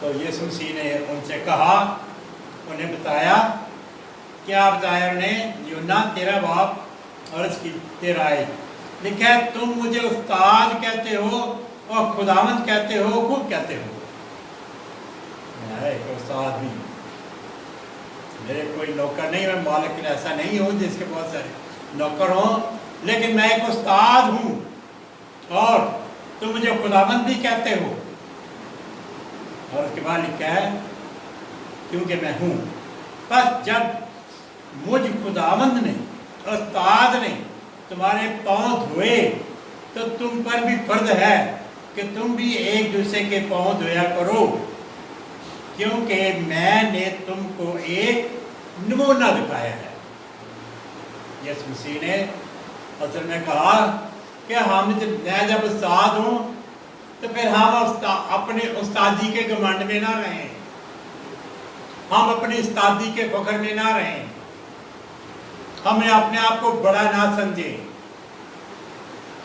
تو یسوع مسیح نے ان سے کہا، انہیں بتایا، کیا بتایا انہیں؟ یونا تیرا باپ عرض کی تیرا ہے، لکھا ہے تم مجھے استاد کہتے ہو اور خداوند کہتے ہو، خوب کہتے ہو۔ میں ایک استاد بھی ہوں، میرے کوئی نوکر نہیں، میں مالک ایسا نہیں ہوں جس کے بہت سارے نوکر ہوں، لیکن میں ایک استاد ہوں، اور تم مجھے خداوند بھی کہتے ہو۔ اور اس کے بعد لکھا ہے کیونکہ میں ہوں۔ بس جب مجھ خداوند نے، استاد نے تمہارے پاؤں دھوئے تو تم پر بھی فرض ہے کہ تم بھی ایک دوسرے کے پاؤں دھویا کرو، کیونکہ میں نے تم کو ایک نمونہ دکھایا ہے۔ یسوع مسیح نے اصل میں کہا کہ میں جب استاد ہوں تو پھر ہم اپنے استادی کے گھمنڈ میں نہ رہیں، ہم اپنی استادی کے فخر میں نہ رہیں، ہمیں اپنے آپ کو بڑا نہ سمجھیں،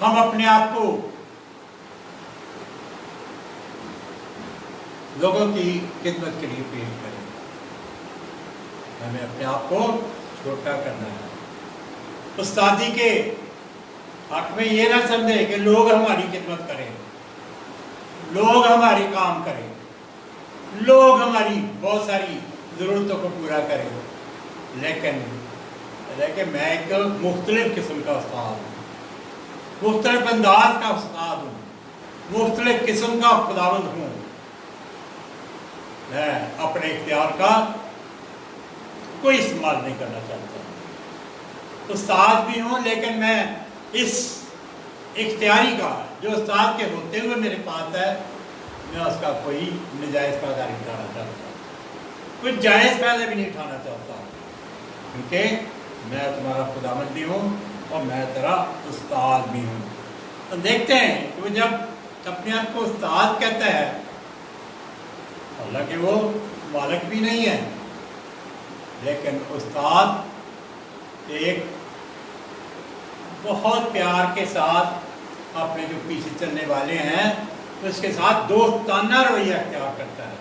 ہم اپنے آپ کو لوگوں کی خدمت کے لیے پیش کریں، ہمیں اپنے آپ کو چھوٹا کرنا ہے۔ استادی کے حق میں یہ نہ سمجھے کہ لوگ ہماری خدمت کریں، لوگ ہماری کام کریں، لوگ ہماری بہت ساری ضرورتوں کو پورا کریں، لیکن میں ایک مختلف قسم کا استاد ہوں، مختلف انداز کا استاد ہوں، مختلف قسم کا خداوند ہوں۔ میں اپنے اختیار کا کوئی استعمال نہیں کرنا چاہتا، استاد بھی ہوں، لیکن میں اس اختیاری کا جو استاد کے ہوتے ہوئے میرے پاس ہے، میں اس کا کوئی نجائز فائدہ نہیں اٹھانا چاہتا، کوئی جائز فائدہ بھی نہیں اٹھانا چاہتا، کیونکہ میں تمہارا خداوند بھی ہوں اور میں تیرا استاد بھی ہوں۔ تو دیکھتے ہیں کہ وہ جب اپنے آپ کو استاد کہتا ہے، حالانکہ وہ مالک بھی نہیں ہے، لیکن استاد ایک بہت پیار کے ساتھ اپنے جو پیچھے چلنے والے ہیں اس کے ساتھ دوستانہ رویہ اختیار کرتا ہے۔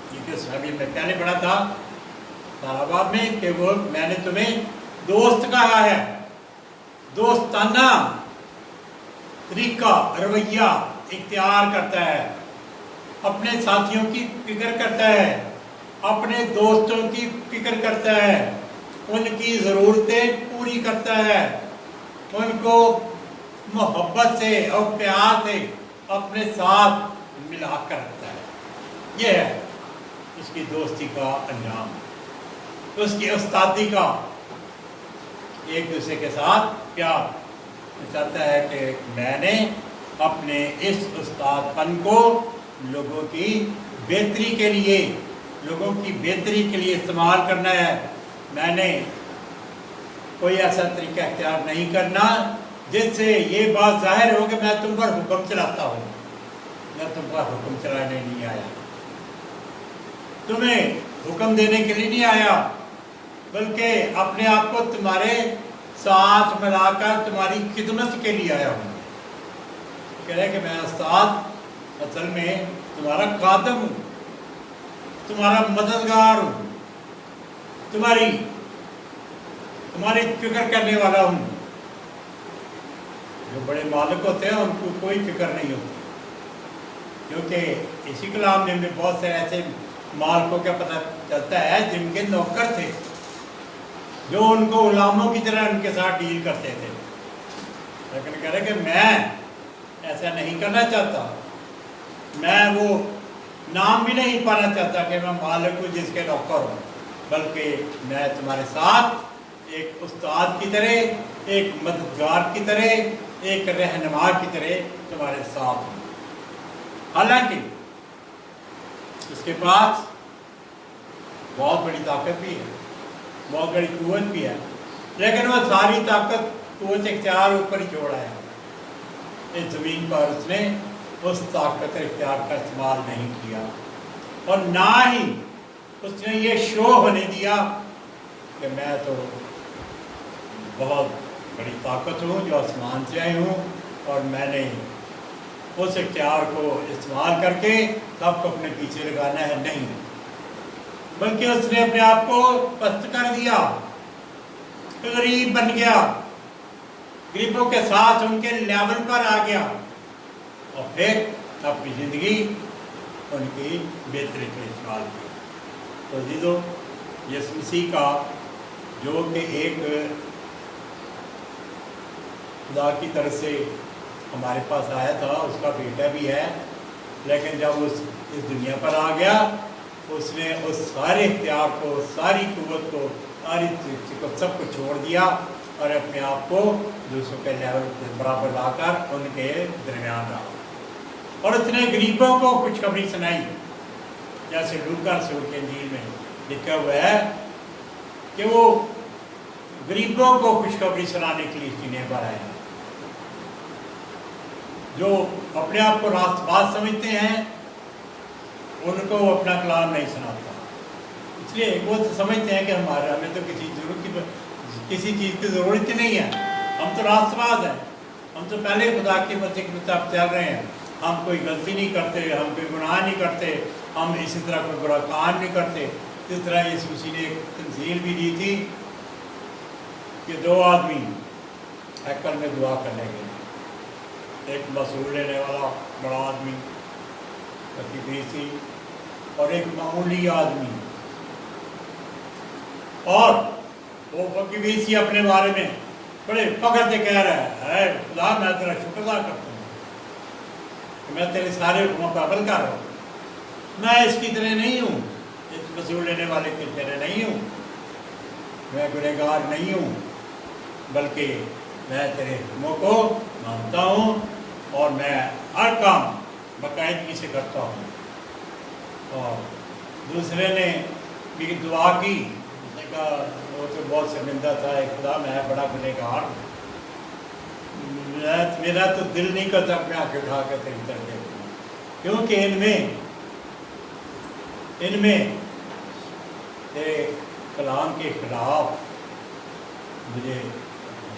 کیونکہ ابھی میں پہلے پڑھا تھا تالابات میں کہ وہ میں نے تمہیں دوست کہا ہے، دوستانہ طریقہ رویہ اختیار کرتا ہے، اپنے ساتھیوں کی فکر کرتا ہے، اپنے دوستوں کی فکر کرتا ہے، ان کی ضرورتیں پوری کرتا ہے، ان کو محبت سے اور پیار سے اپنے ساتھ ملا کر رکھتا ہے۔ یہ ہے اس کی دوستی کا انجام، اس کی استادی کا ایک دوسرے کے ساتھ پیار۔ چاہتا ہے کہ میں نے اپنے اس استاد پن کو لوگوں کی بہتری کے لیے، لوگوں کی بہتری کے لیے استعمال کرنا ہے۔ میں نے کوئی ایسا طریقہ اختیار نہیں کرنا جس سے یہ بات ظاہر ہو کہ میں تم پر حکم چلاتا ہوں۔ میں تم پر حکم چلانے نہیں آیا، تمہیں حکم دینے کے لیے نہیں آیا، بلکہ اپنے آپ کو تمہارے ساتھ ملا کر تمہاری خدمت کے لیے آیا ہوں۔ کہہ رہے کہ میں استاد اصل میں تمہارا خادم ہوں، تمہارا مددگار ہوں، تمہاری فکر کرنے والا ہوں۔ جو بڑے مالک ہوتے ہیں ان کو کوئی فکر نہیں ہوتی، کیونکہ اسی کلام میں ہمیں بہت سے ایسے مالکوں کا پتہ چلتا ہے جن کے نوکر تھے جو ان کو غلاموں کی طرح ان کے ساتھ ڈیل کرتے تھے، لیکن کہہ رہے کہ میں ایسا نہیں کرنا چاہتا، میں وہ نام بھی نہیں پانا چاہتا کہ میں مالک ہوں جس کے نوکر ہوں، بلکہ میں تمہارے ساتھ ایک استاد کی طرح، ایک مددگار کی طرح، ایک رہنما کی طرح تمہارے ساتھ ہوں۔ حالانکہ اس کے پاس بہت بڑی طاقت بھی ہے، بہت بڑی قوت بھی ہے، لیکن وہ ساری طاقت قوت اختیار اوپر ہی چھوڑا ہے۔ اس زمین پر اس نے اس طاقت اختیار کا استعمال نہیں کیا، اور نہ ہی اس نے یہ شو ہونے دیا کہ میں تو بہت بڑی طاقت ہوں جو آسمان سے آئی ہوں اور میں نے اس اختیار کو استعمال کر کے سب کو اپنے پیچھے لگانا ہے، نہیں، بلکہ اس نے اپنے آپ کو پست کر دیا، غریب بن گیا، غریبوں کے ساتھ ان کے لیول پر آ گیا، اور پھر اپنی زندگی ان کی بہتری کا استعمال کی۔ تو عزیزو، یسوع مسیح کا جو کہ ایک خدا کی طرف سے ہمارے پاس آیا تھا، اس کا بیٹا بھی ہے، لیکن جب اس دنیا پر آ گیا، اس نے اس سارے اختیار کو، ساری قوت کو، ساری سب کو چھوڑ دیا اور اپنے آپ کو دوسروں کے لیول کے برابر لا کر ان کے درمیان رہا، اور اس نے غریبوں کو خوشخبری سنائی، جیسے لوکا رسول کی انجیل میں لکھا ہوا ہے کہ وہ غریبوں کو خوشخبری سنانے کے لیے سینے پر آئے، جو اپنے آپ کو راست باز سمجھتے ہیں ان کو اپنا کلام نہیں سناتا، اس لیے وہ سمجھتے ہیں کہ ہمیں تو کسی چیز کی ضرورت ہی نہیں ہے، ہم تو راست باز ہیں، ہم تو پہلے خدا کی مرضی کے مطابق چل رہے ہیں، ہم کوئی غلطی نہیں کرتے، ہم کوئی گناہ نہیں کرتے، ہم اسی طرح کوئی برا کام نہیں کرتے۔ اس طرح یسوع مسیح نے ایک تنزیل بھی دی تھی کہ 2 آدمی ہیکل میں دعا کرنے گئے، ایک مسئول لینے والا بڑا آدمی فریسی اور ایک معمولی آدمی، اور وہ فریسی اپنے بارے میں بڑے فخر سے کہہ رہا ہے، اے خدا میں تیرا شکر ادا کرتا ہوں کہ میں تیرے سارے حکموں پر عمل کر رہا ہوں، میں اس کی طرح نہیں ہوں، اس مسئول لینے والے کی طرح نہیں ہوں، میں گنہگار نہیں ہوں، بلکہ میں تیرے حکموں کو مانتا ہوں اور میں ہر کام باقاعدگی سے کرتا ہوں۔ اور دوسرے نے بھی دعا کی، اس نے کہا، وہ تو بہت شرمندہ تھا، خدا میں بڑا گنہگار ہوں، میرا تو دل نہیں کرتا اپنے آنکھ اٹھا کر تیری طرف دیکھوں، کیونکہ ان میں تیرے کلام کے خلاف مجھے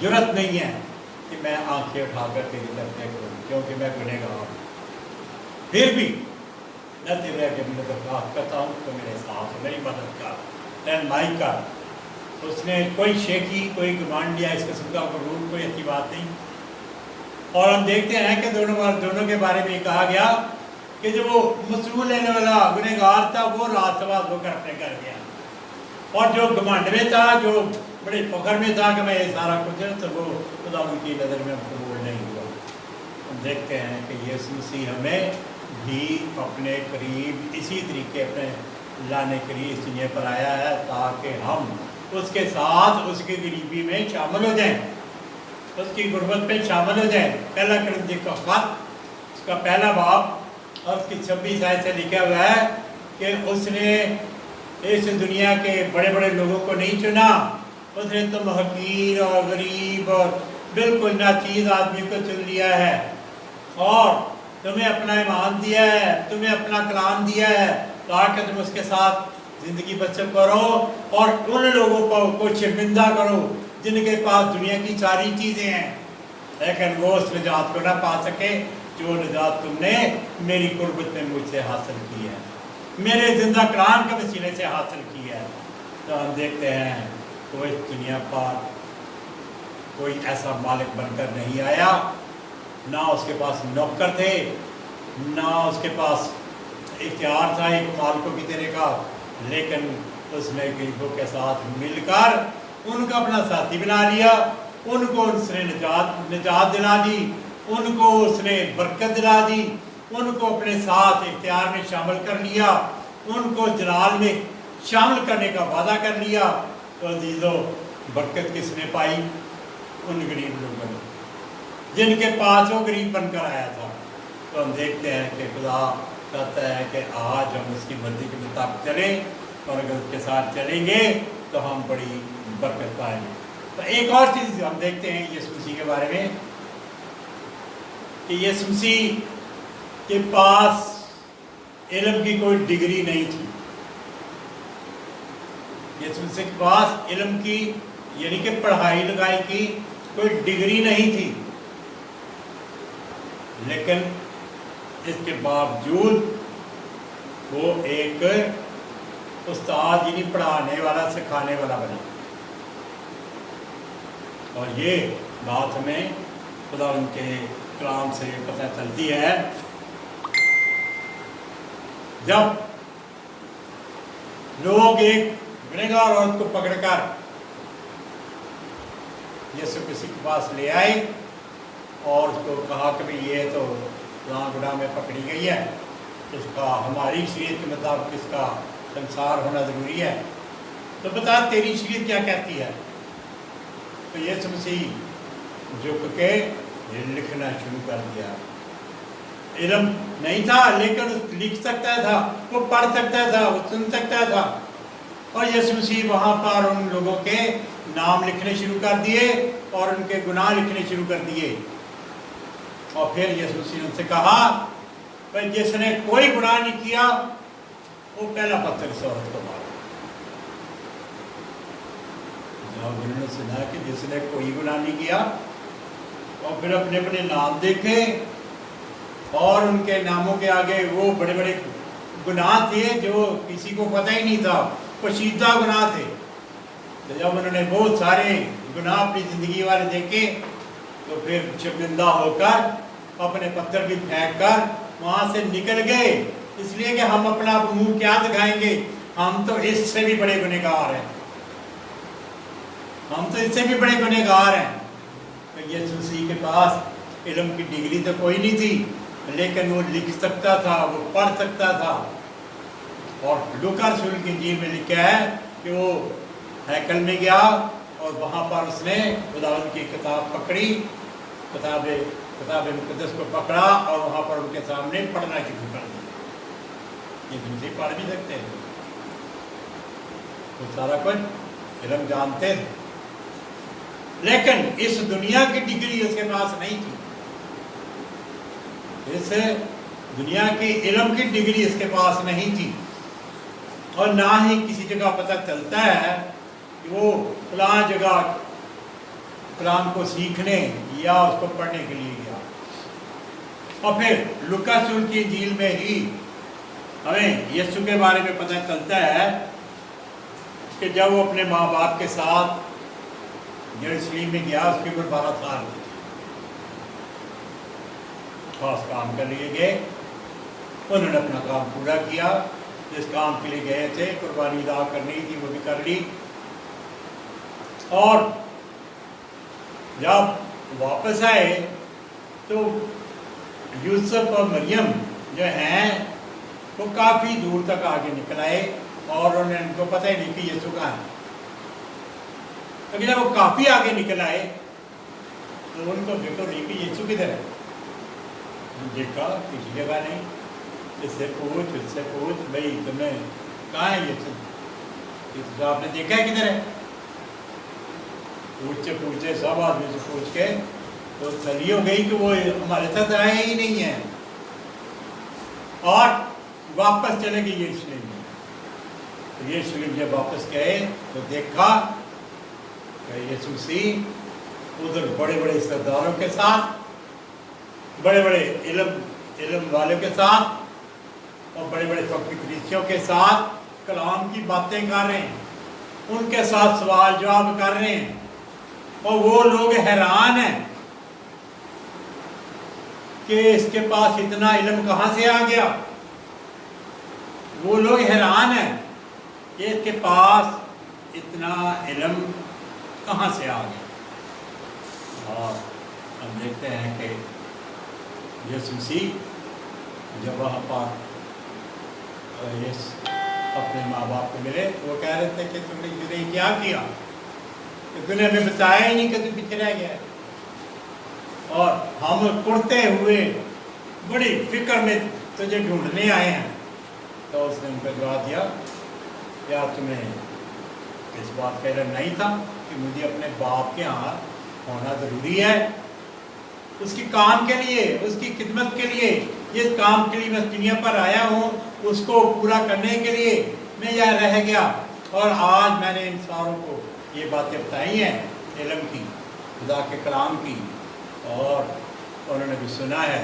جرأت نہیں ہے کہ میں آنکھیں اٹھا کر تیری طرف دیکھوں، کیونکہ میں گنہگار ہوں، پھر بھی میں تیرے آگے میں درخواست کرتا ہوں تو میرے ساتھ میری مدد کر، رہنمائی کر۔ اس نے کوئی شیخی، کوئی گمان لیا، اس قسم کا غرور، کوئی اچھی بات نہیں۔ اور ہم دیکھتے ہیں کہ دونوں کے بارے میں کہا گیا کہ جو وہ مسئول لینے والا گنہگار تھا وہ راست باز ہو کر اپنے گھر گیا، اور جو گھمنڈ میں تھا، جو بڑے فخر میں تھا کہ میں یہ سارا کچھ ہے، تو وہ خدا ان کی نظر میں قبول نہیں ہوا۔ ہم دیکھتے ہیں کہ یسوع مسیح ہمیں بھی اپنے قریب اسی طریقے اپنے لانے کے لیے اس دنیا پر آیا ہے، تاکہ ہم اس کے ساتھ اس کی غریبی میں شامل ہو جائیں، اس کی غربت میں شامل ہو جائیں۔ پہلا کرنتی کا خط، اس کا پہلا باب اور اس کی 26 آیت سے لکھا ہوا ہے کہ اس نے اس دنیا کے بڑے بڑے لوگوں کو نہیں چنا، اس نے تم حقیر اور غریب اور بالکل ناچیز آدمی کو چن لیا ہے، اور تمہیں اپنا ایمان دیا ہے، تمہیں اپنا کلام دیا ہے، تاکہ تم اس کے ساتھ زندگی بسر کرو اور ان لوگوں کو شرمندہ کرو جن کے پاس دنیا کی ساری چیزیں ہیں، لیکن وہ اس نجات کو نہ پا سکے جو نجات تم نے میری قربت میں مجھ سے حاصل کی ہے، میرے زندہ کلام کے وسیلے سے حاصل کی ہے۔ تو ہم دیکھتے ہیں وہ اس دنیا پر کوئی ایسا مالک بن کر نہیں آیا، نہ اس کے پاس نوکر تھے، نہ اس کے پاس اختیار تھا ایک مالکوں کی طرح کا، لیکن اس نے غریبوں کے ساتھ مل کر ان کا اپنا ساتھی بنا لیا، ان کو اس نے نجات دلا دی، ان کو اس نے برکت دلا دی، ان کو اپنے ساتھ اختیار میں شامل کر لیا، ان کو جلال میں شامل کرنے کا وعدہ کر لیا۔ تو عزیزو، برکت کس نے پائی؟ ان غریب لوگوں نے جن کے پاس وہ غریب بن کر آیا تھا۔ تو ہم دیکھتے ہیں کہ خدا کہتا ہے کہ آج ہم اس کی مرضی کے مطابق چلیں، اور اگر اس کے ساتھ چلیں گے تو ہم بڑی برکت پائیں گے۔ تو ایک اور چیز ہم دیکھتے ہیں یسوع مسیح کے بارے میں کہ یسوع مسیح کے پاس علم کی کوئی ڈگری نہیں تھی، یسوع مسیح کے پاس علم کی یعنی کہ پڑھائی لکھائی کی کوئی ڈگری نہیں تھی، لیکن اس کے باوجود وہ ایک استاد یعنی پڑھانے والا سکھانے والا بنا. اور یہ بات ہمیں خدا ان کے کلام سے پتہ چلتی ہے. جب لوگ ایک گنہگار عورت کو پکڑ کر یسوع مسیح کے پاس لے آئے اور اس کو کہا کہ یہ تو فلاں گناہ میں پکڑی گئی ہے، اس کا ہماری شریعت کے مطابق اس کا سنسار ہونا ضروری ہے، تو بتا تیری شریعت کیا کہتی ہے؟ تو یسوع مسیح جھک کے لکھنا شروع کر دیا. علم نہیں تھا لیکن لکھ سکتا تھا، وہ پڑھ سکتا تھا، وہ سن سکتا تھا. اور یسوع مسیح وہاں پر ان لوگوں کے نام لکھنے شروع کر دیے اور ان کے گناہ لکھنے شروع کر دیے. اور پھر یسوع مسیح نے ان سے کہا کہ جس نے کوئی گناہ نہیں کیا وہ پہلا پتھر اس عورت کو مارا. جب انہوں نے سنا کہ جس نے کوئی گناہ نہیں کیا، اور پھر اپنے اپنے نام دیکھے اور ان کے ناموں کے آگے وہ بڑے بڑے گناہ تھے جو کسی کو پتہ ہی نہیں تھا، پوشیدہ گناہ تھے. تو جب انہوں نے بہت سارے گناہ اپنی زندگی والے دیکھے تو پھر شرمندہ ہو کر اپنے پتھر بھی پھینک کر وہاں سے نکل گئے، اس لیے کہ ہم اپنا منہ کیا دکھائیں گے، ہم تو اس سے بھی بڑے گنہگار ہیں، ہم تو اس سے بھی بڑے گنہگار ہیں. تو یسوع مسیح کے پاس علم کی ڈگری تو کوئی نہیں تھی، لیکن وہ لکھ سکتا تھا، وہ پڑھ سکتا تھا. اور لوکا رسول کی انجیل میں لکھا ہے کہ وہ ہیکل میں گیا اور وہاں پر اس نے خداوند کی کتاب پکڑی، کتاب مقدس کو پکڑا اور وہاں پر ان کے سامنے پڑھنا شروع کر دیا. یہ دوسری پڑھ بھی سکتے ہیں، وہ سارا کچھ علم جانتے تھے، لیکن اس دنیا کی ڈگری اس کے پاس نہیں تھی. اس دنیا کی علم کی ڈگری اس کے پاس نہیں تھی، اور نہ ہی کسی جگہ پتہ چلتا ہے کہ وہ فلاں جگہ کلام کو سیکھنے یا اس کو پڑھنے کے لیے گیا. اور پھر لوکا رسول کی انجیل میں ہی ہمیں یسوع کے بارے میں پتہ چلتا ہے کہ جب وہ اپنے ماں باپ کے ساتھ یروشلم میں گیا، اس کی عمر 12 سال کی، خاص کام کر لیے گئے. انہوں نے اپنا کام پورا کیا، جس کام کے لیے گئے تھے، قربانی ادا کرنی تھی وہ بھی کر لی. اور جب واپس آئے تو یوسف اور مریم جو ہیں وہ کافی دور تک آگے نکل آئے اور انہوں نے ان کو پتہ ہی نہیں کہ یسوع کہاں ہے. لیکن جب وہ کافی آگے نکل آئے تو ان کو فکر نہیں کہ یسوع کدھر ہے. دیکھا کسی جگہ نہیں، اس سے پوچھ بھائی تمہیں کہاں ہے یسوع، آپ نے دیکھا ہے کدھر ہے؟ پوچھتے سب آدمی سے پوچھ کے تو تسلی ہو گئی کہ وہ ہمارے ساتھ آئے ہی نہیں ہیں، اور واپس چلے گئے یروشلم میں. یروشلم جب واپس گئے تو دیکھا کہ یسوع مسیح ادھر بڑے بڑے سرداروں کے ساتھ، بڑے بڑے علم والوں کے ساتھ اور بڑے بڑے فریسیوں کے ساتھ کلام کی باتیں کر رہے ہیں، ان کے ساتھ سوال جواب کر رہے ہیں. اور وہ لوگ حیران ہیں کہ اس کے پاس اتنا علم کہاں سے آ گیا. وہ لوگ حیران ہیں کہ اس کے پاس اتنا علم کہاں سے آ گیا. اور ہم دیکھتے ہیں کہ یسوع مسیح جب وہاں پر اپنے ماں باپ کو ملے وہ کہہ رہے تھے کہ تم نے کیا کیا، تم نے ہمیں بتایا ہی نہیں کہ تم پیچھے رہ گیا، اور ہم کڑتے ہوئے بڑی فکر میں تجھے ڈھونڈنے آئے ہیں. تو اس نے ان کو جواب دیا، کیا تمہیں اس بات کا علم نہیں تھا کہ مجھے اپنے باپ کے ہاں ہونا ضروری ہے، اس کی کام کے لیے، اس کی خدمت کے لیے، جس کام کے لیے میں دنیا پر آیا ہوں اس کو پورا کرنے کے لیے میں یہاں رہ گیا. اور آج میں نے ان ساروں کو یہ باتیں بتائی ہیں علم کی، خدا کے کلام کی، اور انہوں نے بھی سنا ہے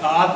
7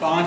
5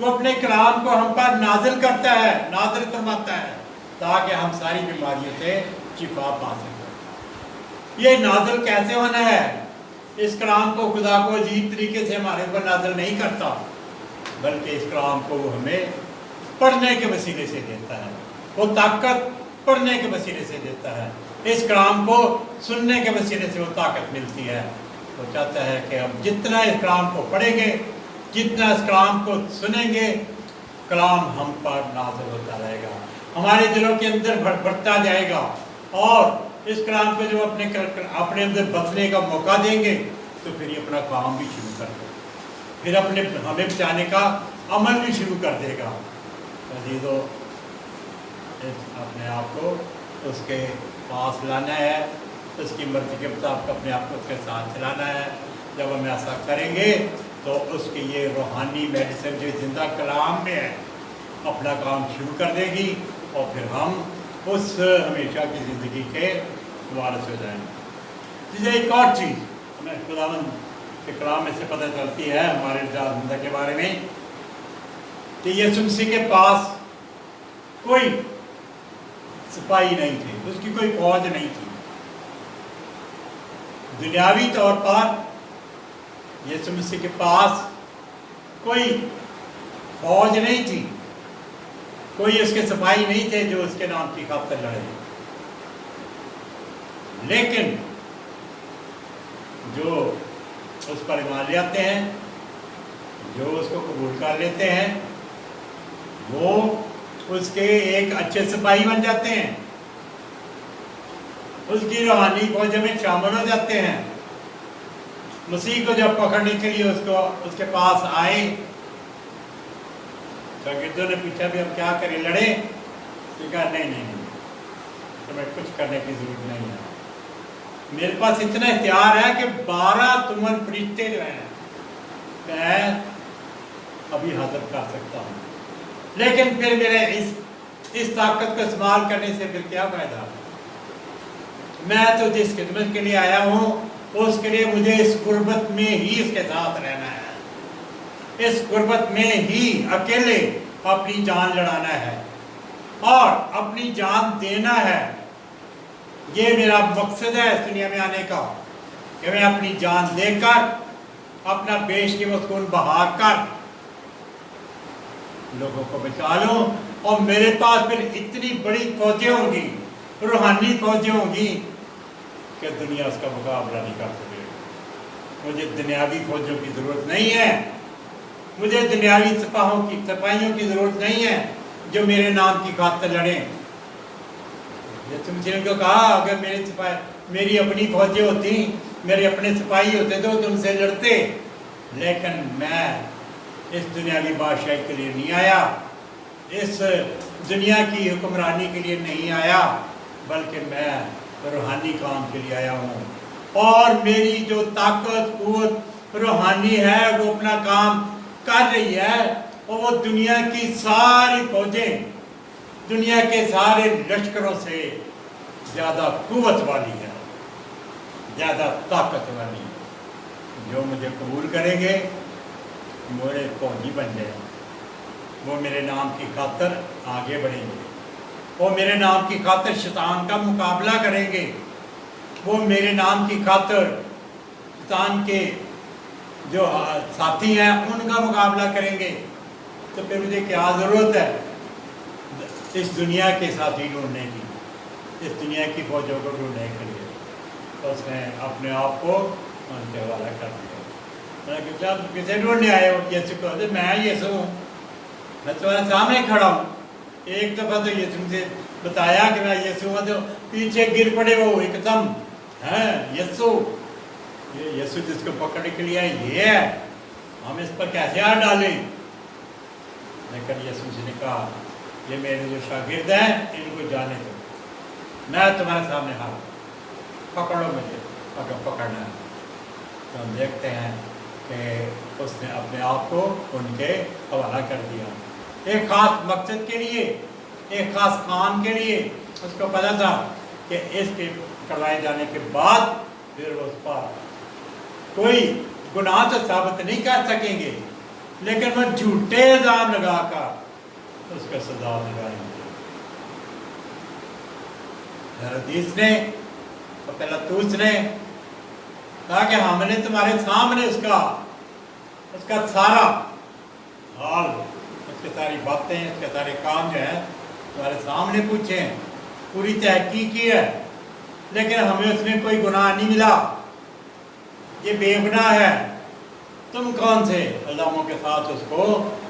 وہ اپنے کلام کو ہم پر نازل کرتا ہے، نازل فرماتا ہے، تاکہ ہم ساری بیماریوں سے شفا پا سکیں۔ یہ نازل کیسے ہونا ہے؟ اس کلام کو خدا کو عجیب طریقے سے ہمارے اوپر نازل نہیں کرتا، بلکہ اس کلام کو وہ ہمیں پڑھنے کے وسیلے سے دیتا ہے، وہ طاقت پڑھنے کے وسیلے سے دیتا ہے، اس کلام کو سننے کے وسیلے سے وہ طاقت ملتی ہے۔ وہ چاہتا ہے کہ ہم جتنا اس کلام کو پڑھیں گے، جتنا اس کلام کو سنیں گے، کلام ہم پر نازل ہوتا رہے گا، ہمارے دلوں کے اندر بڑھتا جائے گا، اور اس کلام کو جو اپنے اندر بدلنے کا موقع دیں گے تو پھر یہ اپنا کام بھی شروع کر دے گا، پھر ہمیں بچانے کا عمل بھی شروع کر دے گا۔ عزیزو، اپنے آپ کو اس کے پاس لانا ہے، اس کی مرضی کے مطابق اپنے آپ کو اس کے ساتھ چلانا ہے۔ جب ہم ایسا کریں گے تو اس کی یہ روحانی میڈیسن جو زندہ کلام میں ہے اپنا کام شروع کر دے گی، اور پھر ہم اس ہمیشہ کی زندگی کے وارث ہو جائیں گے۔ جسے ایک اور چیز ہمیں خداوند کے کلام میں سے پتہ چلتی ہے ہمارے نجات زندہ کے بارے میں، کہ یسوع مسیح کے پاس کوئی سپاہی نہیں تھے، اس کی کوئی فوج نہیں تھی۔ دنیاوی طور پر یسوع مسیح کے پاس کوئی فوج نہیں تھی، کوئی اس کے سپاہی نہیں تھے جو اس کے نام کی خاطر لڑے، لیکن جو اس پر ایمان لے آتے ہیں، جو اس کو قبول کر لیتے ہیں، وہ اس کے ایک اچھے سپاہی بن جاتے ہیں، اس کی روحانی فوج میں شامل ہو جاتے ہیں۔ مسیح کو جب پکڑنے کے لیے اس کے پاس آئے، شاگردوں نے پوچھا بھی ہم کیا کریں، لڑے؟ تو کہا نہیں، تمہیں کچھ کرنے کی ضرورت نہیں ہے، میرے پاس اتنا اختیار ہے کہ 12 تمن فرشتے جو ہیں میں ابھی حاضر کر سکتا ہوں، لیکن پھر میرے اس طاقت کو استعمال کرنے سے پھر کیا فائدہ؟ میں تو جس خدمت کے لیے آیا ہوں اس کے لیے مجھے اس غربت میں ہی اس کے ساتھ رہنا ہے، اس غربت میں ہی اکیلے اپنی جان لڑانا ہے اور اپنی جان دینا ہے۔ یہ میرا مقصد ہے اس دنیا میں آنے کا، کہ میں اپنی جان دے کر، اپنا بیش قیمت خون بہا کر لوگوں کو بچا لوں، اور میرے پاس پھر اتنی بڑی فوجیں ہوں گی، روحانی فوجیں ہوں گی کہ دنیا اس کا مقابلہ نہیں کر سکے۔ مجھے دنیاوی فوجوں کی ضرورت نہیں ہے، مجھے دنیاوی سپاہیوں کی ضرورت نہیں ہے جو میرے نام کی خاطر لڑیں۔ تم کو کہا اگر میری اپنی فوجیں ہوتی، میرے اپنے سپاہی ہوتے تو تم سے لڑتے، لیکن میں اس دنیاوی بادشاہی کے لیے نہیں آیا، اس دنیا کی حکمرانی کے لیے نہیں آیا، بلکہ میں روحانی کام کے لیے آیا ہوں، اور میری جو طاقت قوت روحانی ہے وہ اپنا کام کر رہی ہے، اور وہ دنیا کی ساری فوجیں، دنیا کے سارے لشکروں سے زیادہ قوت والی ہے، زیادہ طاقت والی ہے۔ جو مجھے قبول کریں گے میرے فوجی بن جائیں، وہ میرے نام کی خاطر آگے بڑھیں گے، وہ میرے نام کی خاطر شیطان کا مقابلہ کریں گے، وہ میرے نام کی خاطر شیطان کے جو ساتھی ہیں ان کا مقابلہ کریں گے۔ تو پھر مجھے کیا ضرورت ہے اس دنیا کے ساتھی ڈھونڈنے کی، اس دنیا کی فوجوں کو ڈھونڈنے کے لیے؟ تو اس نے اپنے آپ کو ان کے حوالہ کر دیا۔ میں نے کہا کسے ڈھونڈنے آئے ہو؟ یسوع کو۔ میں یسوع ہوں، میں تمہارے سامنے کھڑا ہوں۔ ایک دفعہ تو یسوع سے بتایا کہ میں یسوع ہوں، تو پیچھے گر پڑے وہ ایک دم، یسوع، یہ یسوع جس کو پکڑنے کے لیے یہ ہے، ہم اس پر کیسے ہاتھ ڈالیں؟ لیکن یسوع نے کہا یہ میرے جو شاگرد ہیں ان کو جانے دو، میں تمہارے سامنے ہاتھ پکڑو، مجھے اگر پکڑنا ہے۔ تو ہم دیکھتے ہیں کہ اس نے اپنے آپ کو ان کے حوالہ کر دیا، ایک خاص مقصد کے لیے، ایک خاص کام کے لیے۔ اس کو پتا تھا کہ اس کے پکڑوائے جانے کے بعد پھر اس پر کوئی گناہ تو ثابت نہیں کر سکیں گے، لیکن وہ جھوٹے الزام لگا کر اس کا سزا لگائیں گے۔ حدیث نے اور پلاتوس نے کہا کہ ہم نے تمہارے سامنے اس کا سارا حال، اس کی ساری باتیں، اس کے سارے کام جو ہے تمہارے سامنے پوچھے ہیں، پوری تحقیق کی ہے، لیکن ہمیں اس میں کوئی گناہ نہیں ملا، یہ بے گناہ ہے۔ تم کون سے الزاموں کے ساتھ اس کو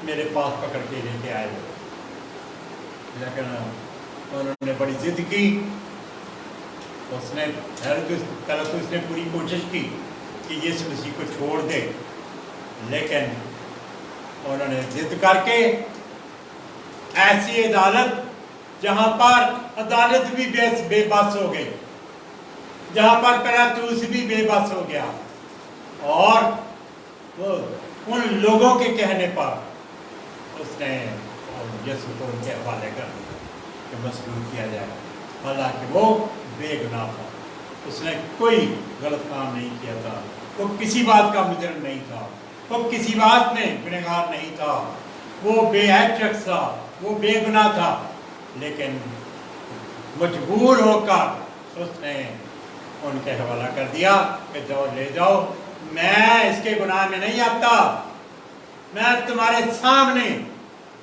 میرے پاس پکڑ کے لے کے آئے ہو؟ لیکن انہوں نے بڑی ضد کی، اس نے پلاتوس نے پوری کوشش کی کہ یسوع مسیح کو چھوڑ دے، لیکن انہوں نے ضد کر کے ایسی عدالت جہاں پر عدالت بھی بے بس ہو گئی، جہاں پر پلاتوس بھی بے بس ہو گیا، اور وہ ان لوگوں کے کہنے پر اس نے یسوع کو ان کے حوالے کر دیا کہ مسلوب کیا جائے، حالانکہ وہ بے گناہ تھا، اس نے کوئی غلط کام نہیں کیا تھا، وہ کسی بات کا مجرم نہیں تھا، وہ کسی بات میں گنہگار نہیں تھا، وہ بے عیب شخص تھا، وہ بے گناہ تھا، لیکن مجبور ہو کر اس نے ان کے حوالہ کر دیا کہ جاؤ لے جاؤ، میں اس کے گناہ میں نہیں آتا، میں تمہارے سامنے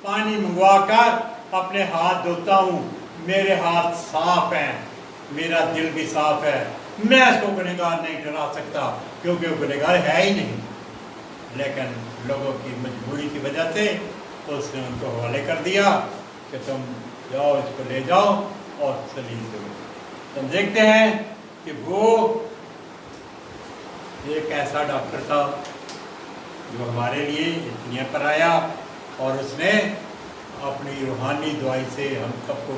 پانی منگوا کر اپنے ہاتھ دھوتا ہوں، میرے ہاتھ صاف ہیں، میرا دل بھی صاف ہے، میں اس کو گنہگار نہیں ٹھہرا سکتا کیونکہ وہ گنہگار ہے ہی نہیں، لیکن لوگوں کی مجبوری کی وجہ سے اس نے ان کو حوالے کر دیا کہ تم جاؤ اس کو لے جاؤ اور صلیب دو۔ تم دیکھتے ہیں کہ وہ ایک ایسا ڈاکٹر تھا جو ہمارے لیے اس دنیا پر آیا، اور اس نے اپنی روحانی دعائی سے ہم سب کو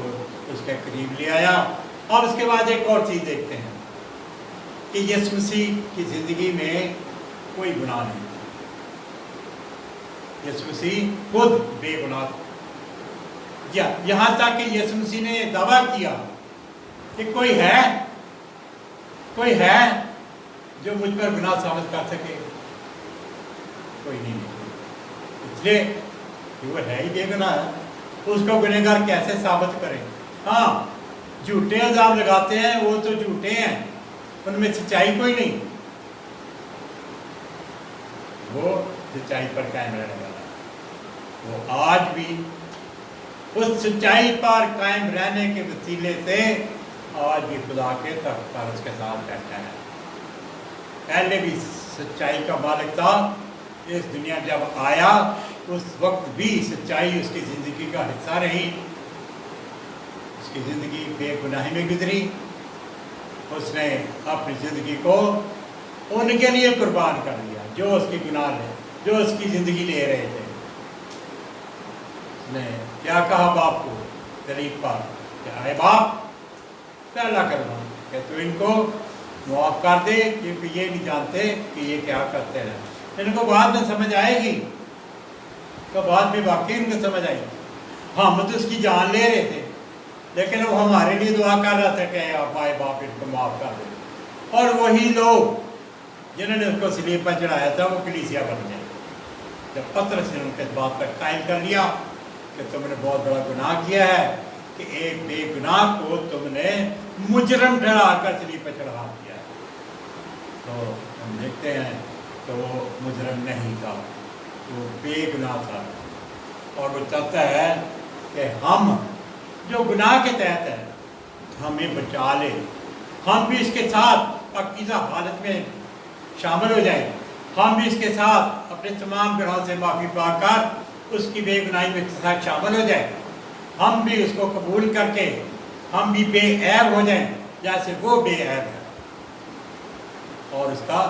اس کے قریب لے آیا۔ اب اس کے بعد ایک اور چیز دیکھتے ہیں کہ یسوع مسیح کی زندگی میں کوئی گناہ نہیں تھا، یسوع مسیح خود بے گناہ تھا، یہاں تک کہ یسوع مسیح نے یہ دعویٰ کیا کہ کوئی ہے جو مجھ پر گناہ ثابت کر سکے، کوئی نہیں، اس لیے کہ وہ ہے ہی بے گناہ ہے، اس کو گنہگار کیسے ثابت کریں؟ ہاں، جھوٹے الزام لگاتے ہیں، وہ تو جھوٹے ہیں، ان میں سچائی کوئی نہیں، وہ سچائی پر قائم رہنے والا، وہ آج بھی اس سچائی پر قائم رہنے کے وسیلے سے آج بھی خدا کے تخت پر اس کے ساتھ بیٹھا ہے۔ پہلے بھی سچائی کا مالک تھا، اس دنیا جب آیا اس وقت بھی سچائی اس کی زندگی کا حصہ رہی، اس کی زندگی بے گناہی میں گزری، اس نے اپنی زندگی کو ان کے لیے قربان کر دیا جو اس کی گناہ لے، جو اس کی زندگی لے رہے تھے۔ اس نے کیا کہا باپ کو صلیب پر کہ اے باپ، پہلا کرنا کہ تو ان کو معاف کر دے، کیونکہ یہ نہیں جانتے کہ یہ کیا کرتے ہیں۔ ان کو بعد میں سمجھ آئے گی، تو بعد میں واقعی ان کو سمجھ آئی، ہم تو اس کی جان لے رہے تھے، لیکن وہ ہمارے لیے دعا کر رہا تھا کہ آپ آئے باپ ان کو معاف کر دے، اور وہی لوگ جنہوں نے اس کو صلیب پر چڑھایا تھا وہ کلیسیا بن گئے۔ جب پترس نے ان کے بات پر قائم کر لیا کہ تم نے بہت بڑا گناہ کیا ہے کہ ایک بے گناہ کو تم نے مجرم ٹھہرا کر صلیب پر چڑھا دیا، تو ہم دیکھتے ہیں کہ وہ مجرم نہیں تھا، وہ بے گناہ تھا، اور وہ چاہتا ہے کہ ہم جو گناہ کے تحت ہیں ہمیں بچا لے، ہم بھی اس کے ساتھ پاکیزہ حالت میں شامل ہو جائیں، ہم بھی اس کے ساتھ اپنے تمام گناہوں سے معافی پا کر اس کی بے گناہی میں ساتھ شامل ہو جائیں، ہم بھی اس کو قبول کر کے ہم بھی بے عیب ہو جائیں جیسے وہ بے عیب ہے، اور اس کا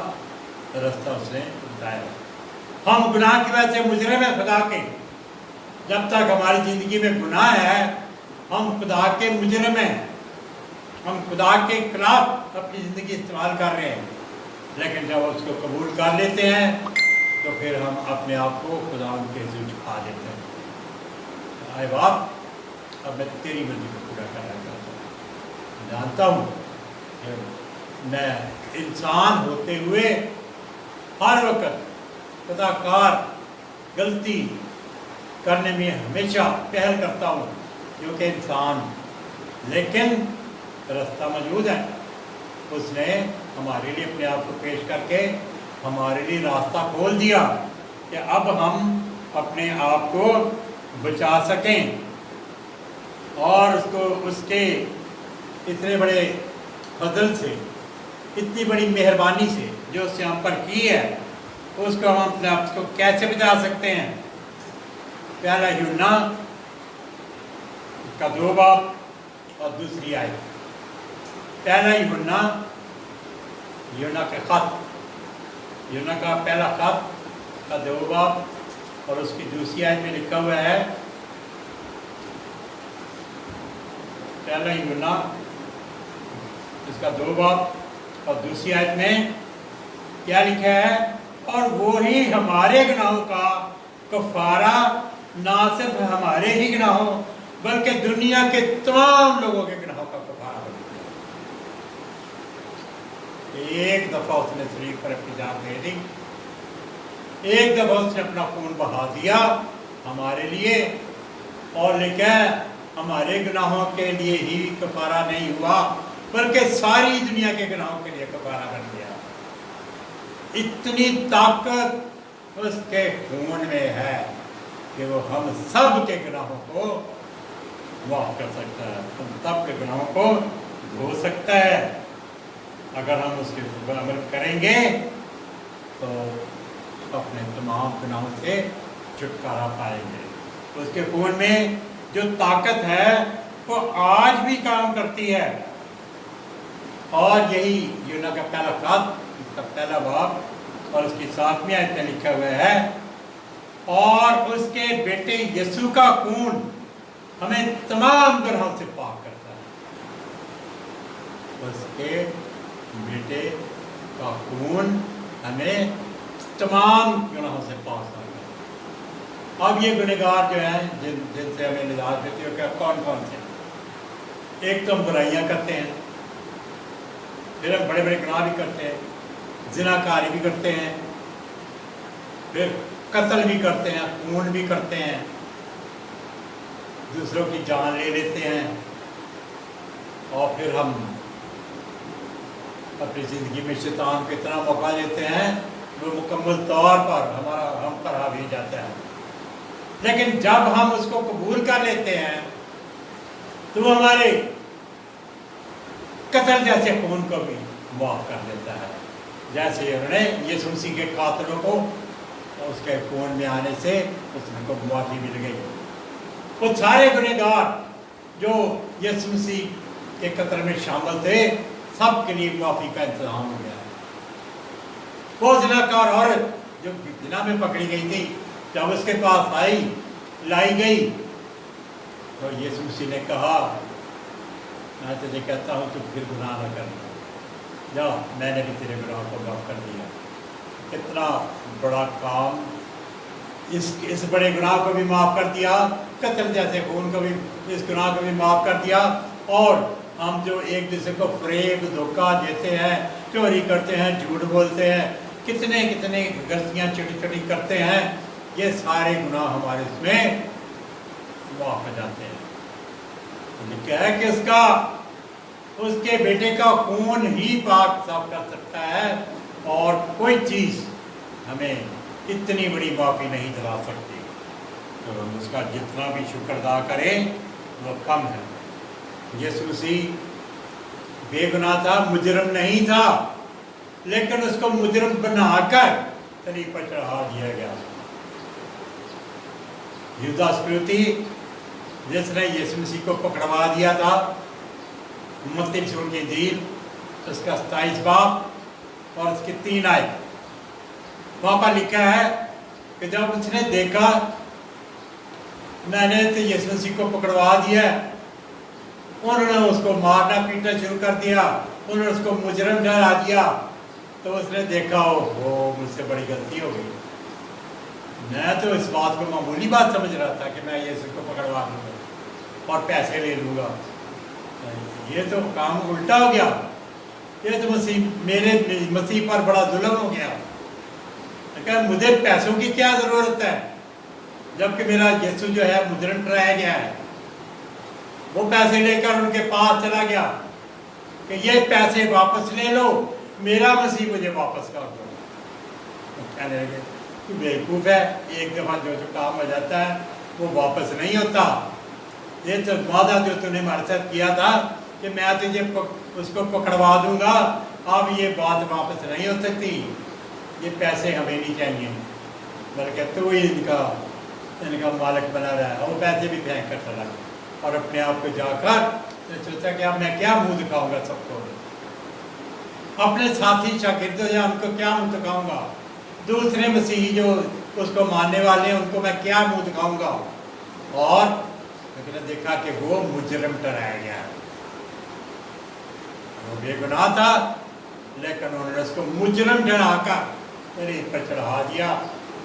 رستہ اس نے بتایا۔ ہم گناہ کی وجہ سے مجرم ہیں خدا کے، جب تک ہماری زندگی میں گناہ ہے ہم خدا کے مجرم ہیں، ہم خدا کے خلاف اپنی زندگی استعمال کر رہے ہیں، لیکن جب اس کو قبول کر لیتے ہیں تو پھر ہم اپنے آپ کو خدا ان کے حضور چھپا لیتے ہیں۔ اے باپ، اب میں تیری مرضی کو پورا کرنا چاہتا ہوں، جانتا ہوں کہ میں انسان ہوتے ہوئے ہر وقت خدا کار غلطی کرنے میں ہمیشہ پہل کرتا ہوں کیونکہ انسان، لیکن راستہ موجود ہے، اس نے ہمارے لیے اپنے آپ کو پیش کر کے ہمارے لیے راستہ کھول دیا کہ اب ہم اپنے آپ کو بچا سکیں، اور اس کے اتنے بڑے فضل سے، اتنی بڑی مہربانی سے جو اس نے ہم پر کی ہے، اس کو ہم اپنے آپ کو کیسے بچا سکتے ہیں؟ پہلا یونا کا 2 باب اور دوسری آیت۔ پہلا یونا کا خط، یونا کا پہلا خط کا 2 باب اور اس کی دوسری آیت میں لکھا ہوا ہے، پہلا یونا اس کا 2 باب اور دوسری آیت میں کیا لکھا ہے؟ اور وہی ہمارے گناہوں کا کفارہ، نہ صرف ہمارے ہی گناہوں بلکہ دنیا کے تمام لوگوں کے گناہوں کا کفارہ بن گیا۔ ایک دفعہ اس نے صلیب پر اپنی جان دے دی، ایک دفعہ اس نے اپنا خون بہا دیا ہمارے لیے، اور لیکن ہمارے گناہوں کے لیے ہی کفارہ نہیں ہوا بلکہ ساری دنیا کے گناہوں کے لیے کفارہ بن گیا۔ اتنی طاقت اس کے خون میں ہے کہ وہ ہم سب کے گناہوں کو معاف کر سکتا ہے، ہم سب کے گناہوں کو دھو سکتا ہے۔ اگر ہم اس کے اوپر عمل کریں گے تو اپنے تمام گناہوں سے چھٹکارا پائیں گے۔ اس کے خون میں جو طاقت ہے وہ آج بھی کام کرتی ہے، اور یہی یونا کا پہلا خط، اس کا پہلا باب اور اس کی 7ویں آیت میں لکھا ہوا ہے، اور اس کے بیٹے یسوع کا خون ہمیں تمام گناہوں سے پاک کرتا ہے۔ اس کے بیٹے کا خون ہمیں تمام گناہوں سے پاک کرتا ہے۔ اب یہ گنہگار جو ہیں جن سے ہمیں نجات دیتی ہے، کہ کون کون سے؟ ایک تو ہم برائیاں کرتے ہیں، پھر ہم بڑے بڑے گناہ بھی کرتے ہیں، زنا کاری بھی کرتے ہیں، پھر قتل بھی کرتے ہیں، خون بھی کرتے ہیں، دوسروں کی جان لے لیتے ہیں، اور پھر ہم اپنی زندگی میں شیطان کو اتنا موقع دیتے ہیں وہ مکمل طور پر ہم پر حاوی جاتا ہے۔ لیکن جب ہم اس کو قبول کر لیتے ہیں تو وہ ہمارے قتل جیسے خون کو بھی معاف کر دیتا ہے، جیسے انہوں نے یسوع مسیح کے قاتلوں کو اس کے خون میں آنے سے اس کو معافی مل گئی۔ وہ سارے گنہگار جو یسوع مسیح کے قتل میں شامل تھے، سب کے لیے معافی کا انتظام ہو گیا۔ وہ زناکار عورت جو زنا میں پکڑی گئی تھی، جب اس کے پاس لائی گئی تو یسوع مسیح نے کہا، میں تجھے کہتا ہوں تو پھر گناہ نہ کرنا، جا میں نے بھی تیرے گناہ کو معاف کر دیا۔ کتنا بڑا کام! اس بڑے گناہ کو بھی معاف کر دیا، قتل جیسے خون کو بھی، اس گناہ کو بھی معاف کر دیا۔ اور ہم جو ایک دوسرے کو فریب، دھوکہ دیتے ہیں، چوری کرتے ہیں، جھوٹ بولتے ہیں، کتنے غلطیاں چھوٹی چھوٹی کرتے ہیں، یہ سارے گناہ ہمارے اس میں معاف ہو جاتے ہیں۔ کیا ہے کہ اس کے بیٹے کا خون ہی پاک صاف کر سکتا ہے، اور کوئی چیز ہمیں اتنی بڑی معافی نہیں دلا سکتی۔ تو ہم اس کا جتنا بھی شکر ادا کریں وہ کم ہے۔ یسوع مسیح بے گناہ تھا، مجرم نہیں تھا، لیکن اس کو مجرم بنا کر صلیب پر چڑھا دیا گیا۔ یہودا اسکریوتی جس نے یسوع مسیح کو پکڑوا دیا تھا، متی رسول کی انجیل اس کا 27 باب اور اس کی 3 آیت، وہاں پر لکھا ہے کہ جب اس نے دیکھا میں نے تو یسوع مسیح کو پکڑوا دیا، انہوں نے اس کو مارنا پیٹنا شروع کر دیا، انہوں نے اس کو مجرم ٹھہرا دیا، تو اس نے دیکھا وہ مجھ سے بڑی غلطی ہو گئی، میں تو اس بات کو معمولی بات سمجھ رہا تھا کہ میں یسوع کو پکڑوا دوں گا اور پیسے لے لوں گا، یہ تو کام الٹا ہو گیا، یہ تو میرے مسیح پر بڑا ظلم ہو گیا، لیکن مجھے پیسوں کی کیا ضرورت ہے، جبکہ میرا یسوع جو ہے مجرم ٹھہرایا گیا ہے. وہ پیسے لے کر ان کے پاس چلا گیا کہ یہ پیسے واپس لے لو, میرا مسیح مجھے واپس کر دو. کہنے لگے تو بیوقوف ہے, ایک دفعہ جو کام ہو جاتا ہے وہ واپس نہیں ہوتا. یہ تو وعدہ جو تم نے ہمارے ساتھ کیا تھا کہ میں تجھے اس کو پکڑوا دوں گا, اب یہ بات واپس نہیں ہو سکتی, یہ پیسے ہمیں نہیں چاہیے, بلکہ تو ہی ان کا مالک بنا رہا ہے. اور وہ پیسے بھی پھینک کر چلا گیا اور اپنے آپ کو جا کر سوچا کہ اب میں کیا منہ دکھاؤں گا سب کو, اپنے ساتھی شاگردوں یا ان کو کیا منہ دکھاؤں گا, دوسرے مسیحی جو اس کو ماننے والے ہیں ان کو میں کیا منہ دکھاؤں گا. اور لیکن نے دیکھا کہ وہ مجرم ٹھہرایا گیا, وہ بے گناہ تھا لیکن انہوں نے اس کو مجرم ٹھہرا کر ریت پر چڑھا دیا.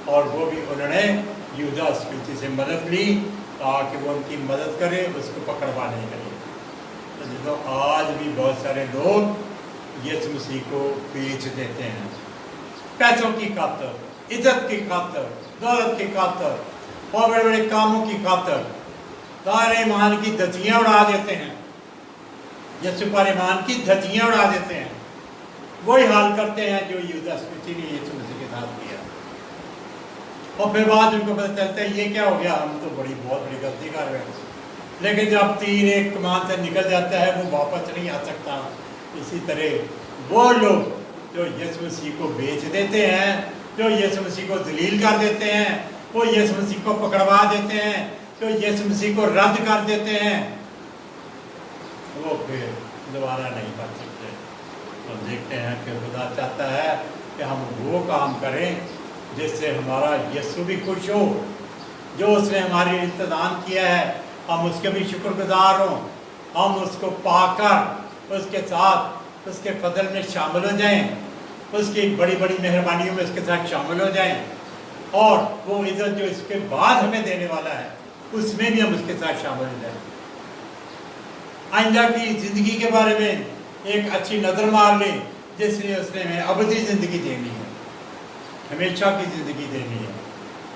اور وہ بھی انہوں نے یہودا اسکریتی سے مدد لی تاکہ وہ ان کی مدد کرے اس کو پکڑوانے کے لیے. تو آج بھی بہت سارے لوگ یسوع مسیح کو بیچ دیتے ہیں پیسوں کی خاطر, عزت کی خاطر, دولت کی خاطر اور بڑے بڑے کاموں کی خاطر. سارے ایمان کی دھجیاں اڑا دیتے ہیں, یسوع پر ایمان کی دھجیاں اڑا دیتے ہیں. وہی حال کرتے ہیں جو یہودا اسکریتی نے یسوع مسیح کے ساتھ کیا. اور پھر بعد ان کو پتہ چلتا ہے یہ کیا ہو گیا, ہم تو بہت بڑی غلطی کر رہے ہیں. لیکن جب تیر ایک کمان سے نکل جاتا ہے وہ واپس نہیں آ سکتا. اسی طرح وہ لوگ جو یسوع مسیح کو بیچ دیتے ہیں, جو یسوع مسیح کو ذلیل کر دیتے ہیں, وہ یسوع مسیح کو پکڑوا دیتے ہیں, جو یسوع مسیح کو رد کر دیتے ہیں, وہ پھر دوبارہ نہیں کر سکتے. ہم دیکھتے ہیں کہ خدا چاہتا ہے کہ ہم وہ کام کریں جس سے ہمارا یسوع بھی خوش ہو, جو اس نے ہماری انتظام کیا ہے ہم اس کے بھی شکر گزار ہوں, ہم اس کو پا کر اس کے ساتھ اس کے فضل میں شامل ہو جائیں, اس کی بڑی بڑی مہربانیوں میں اس کے ساتھ شامل ہو جائیں, اور وہ عزت جو اس کے بعد ہمیں دینے والا ہے اس میں بھی ہم اس کے ساتھ شامل ہو جائیں. آئندہ کی زندگی کے بارے میں ایک اچھی نظر مار لیں جس لیے اس نے ہمیں ابدی زندگی دینی ہے, ہمیشہ کی زندگی دینی ہے,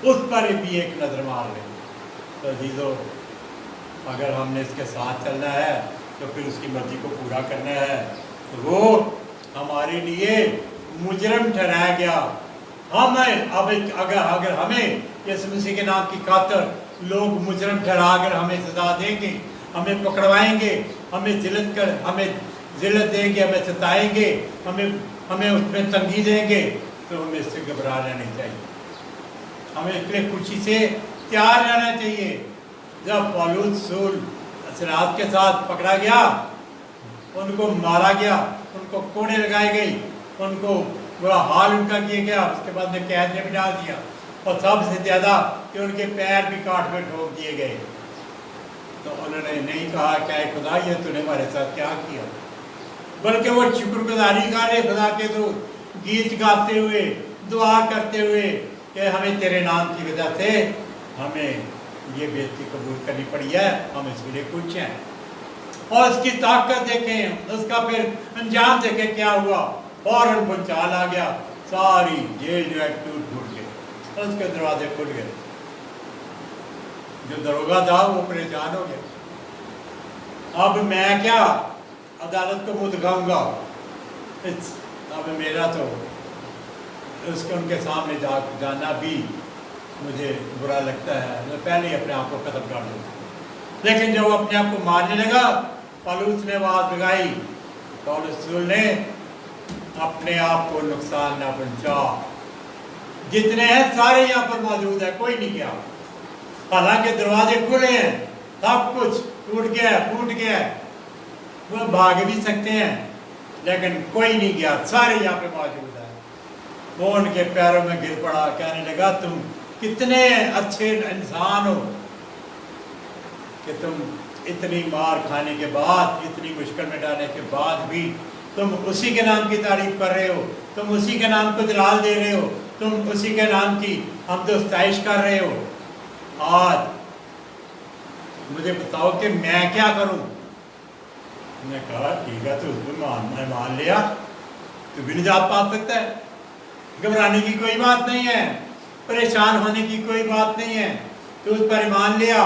اس پر بھی ایک نظر مار لیں. تو عزیزو, اگر ہم نے اس کے ساتھ چلنا ہے تو پھر اس کی مرضی کو پورا کرنا ہے. وہ ہمارے لیے مجرم ٹھہرایا گیا. ہمیں اب اگر ہمیں یسوع مسیح کے نام کی خاطر لوگ مجرم ٹھہرا کر ہمیں سزا دیں گے, ہمیں پکڑوائیں گے, ہمیں ذلت دیں گے, ہمیں ستائیں گے, ہمیں اس میں تنگی دیں گے, تو ہمیں اس سے گھبرانا نہیں چاہیے. ہمیں اس لیے خوشی سے تیار رہنا چاہیے. جب پالوس رسول اسرات کے ساتھ پکڑا گیا, ان کو مارا گیا, ان کو کوڑے لگائے گئی, ان کو برا حال ان کا کیا گیا, اس کے بعد میں قید میں بھی ڈال دیا, اور سب سے زیادہ کہ ان کے پیر بھی کاٹ میں ٹھوک دیے گئے. تو انہوں نے نہیں کہا کہ اے خدا یہ تو نے ہمارے ساتھ کیا کیا, بلکہ وہ شکر گزاری کر رہے خدا کے تو گیت گاتے ہوئے, دعا کرتے ہوئے کہ ہمیں تیرے نام کی وجہ سے ہمیں یہ بےعزتی قبول کرنی پڑی ہے, ہم اس کے لیے خوش ہیں. اور اس کی طاقت دیکھیں, اس کا پھر انجام دیکھیں کیا ہوا. فوراً بھونچال آ گیا, ساری جیل جو ہے ٹوٹ پھوٹ گئی, اس کے دروازے کھل گئے. جو دروگا تھا وہ پریشان ہو گیا, اب میں کیا عدالت کو منہ دکھاؤں گا, اب میرا تو اس کے ان کے سامنے جانا بھی مجھے برا لگتا ہے, میں پہلے ہی اپنے آپ کو ختم کر دوں. لیکن جب وہ اپنے آپ کو مارنے لگا, پالوس نے آواز لگائی, پالوس رسول نے اپنے آپ کو نقصان نہ پہنچا, جتنے ہیں سارے یہاں پر موجود ہیں, کوئی نہیں گیا. حالانکہ دروازے کھلے ہیں, سب کچھ ٹوٹ گیا ہے, پھوٹ گیا ہے, وہ بھاگ بھی سکتے ہیں, لیکن کوئی نہیں گیا, سارے یہاں پہ موجود ہیں. وہ ان کے پیروں میں گر پڑا, کہنے لگا تم کتنے اچھے انسان ہو کہ تم اتنی مار کھانے کے بعد, اتنی مشکل میں ڈالنے کے بعد بھی تم اسی کے نام کی تعریف کر رہے ہو, تم اسی کے نام کو جلال دے رہے ہو, تم اسی کے نام کی حمد و ستائش کر رہے ہو. آج مجھے بتاؤ کہ میں کیا کروں. میں نے کہا ٹھیک ہے, تو اس میں مان لیا, تو بھی نجات پا سکتا ہے. گھبرانے کی کوئی بات نہیں ہے, پریشان ہونے کی کوئی بات نہیں ہے. تو اس پر ایمان لیا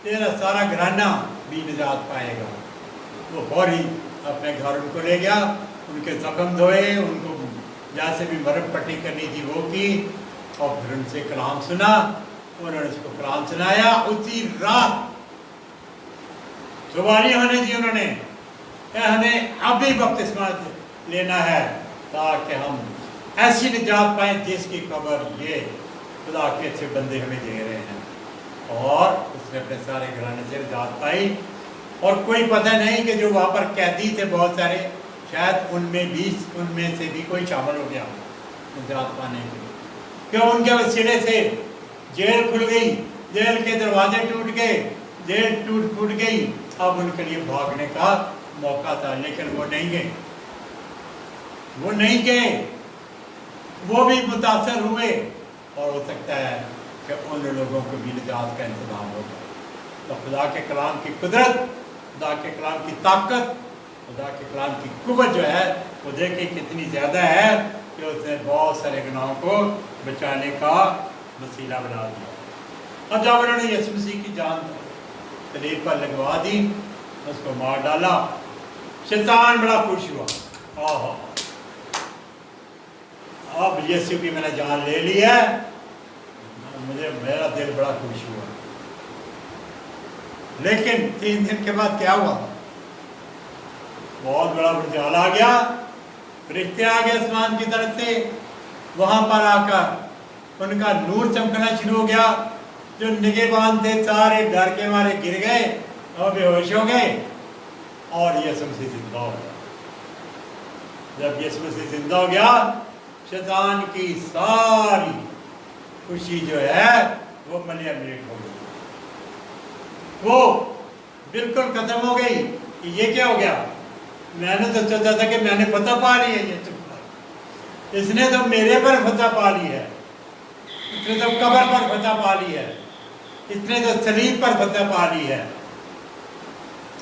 تیرا سارا گھرانہ بھی نجات پائے گا۔ وہ فوری اپنے گھر ان کو لے گیا، ان کے زخم دھوئے، ان کو جیسے بھی مرہم پٹی کرنی تھی وہ کی، اور پھر ان سے کلام سنا، انہوں نے اس کو کلام سنایا۔ اسی رات صبح نہیں ہونے دی انہوں نے کہ ہمیں ابھی بپتسمہ لینا ہے تاکہ ہم ایسی نجات پائیں جس کی خبر یہ خدا کے اچھے بندے ہمیں دے رہے ہیں۔ اور اس نے اپنے سارے گھرانے سے نجات پائی، اور کوئی پتہ نہیں کہ جو وہاں پر قیدی تھے بہت سارے، شاید ان میں سے بھی کوئی شامل ہو گیا نجات پانے کے لیے، کہ ان کے وسیلے سے جیل کھل گئی، جیل کے دروازے ٹوٹ گئے، جیل ٹوٹ گئی۔ اب ان کے لیے بھاگنے کا موقع تھا، لیکن وہ نہیں گئے، وہ بھی متاثر ہوئے، اور ہو سکتا ہے کہ ان لوگوں کو بھی نجات کا انتظام ہوگا۔ تو خدا کے کلام کی قدرت، خدا کے کلام کی طاقت، خدا کے کلام کی قوت جو ہے وہ دیکھیں کتنی زیادہ ہے کہ اس نے بہت سارے گناہوں کو بچانے کا وسیلہ بنا دیا۔ اب جب انہوں نے یسوع مسیح کی جان صلیب پر لگوا دی، اس کو مار ڈالا، شیطان بڑا خوش ہوا، اب یسوع کی میں نے جان لے لی ہے، میرا دل بڑا خوش ہوا۔ لیکن 3 دن کے بعد کیا ہوا؟ بہت بڑا بھونچال آ گیا، فرشتے آ گئے آسمان کی طرف سے، وہاں پر آ کر ان کا نور چمکنا شروع ہو گیا، جو نگہبان تھے سارے ڈر کے مارے گر گئے اور بے ہوش ہو گئے، اور یسوع مسیح زندہ ہو گیا۔ جب یسوع مسیح زندہ ہو گیا، شیطان کی ساری خوشی جو ہے وہ ملیہ میٹ ہو گئی، وہ بالکل ختم ہو گئی کہ یہ کیا ہو گیا، میں نے تو سوچا تھا کہ میں نے فتح پا لی ہے، اس نے تو میرے پر فتح پا لی ہے، اس نے تو قبر پر فتح پا لی ہے، اس نے تو صلیب پر فتح پا لی ہے،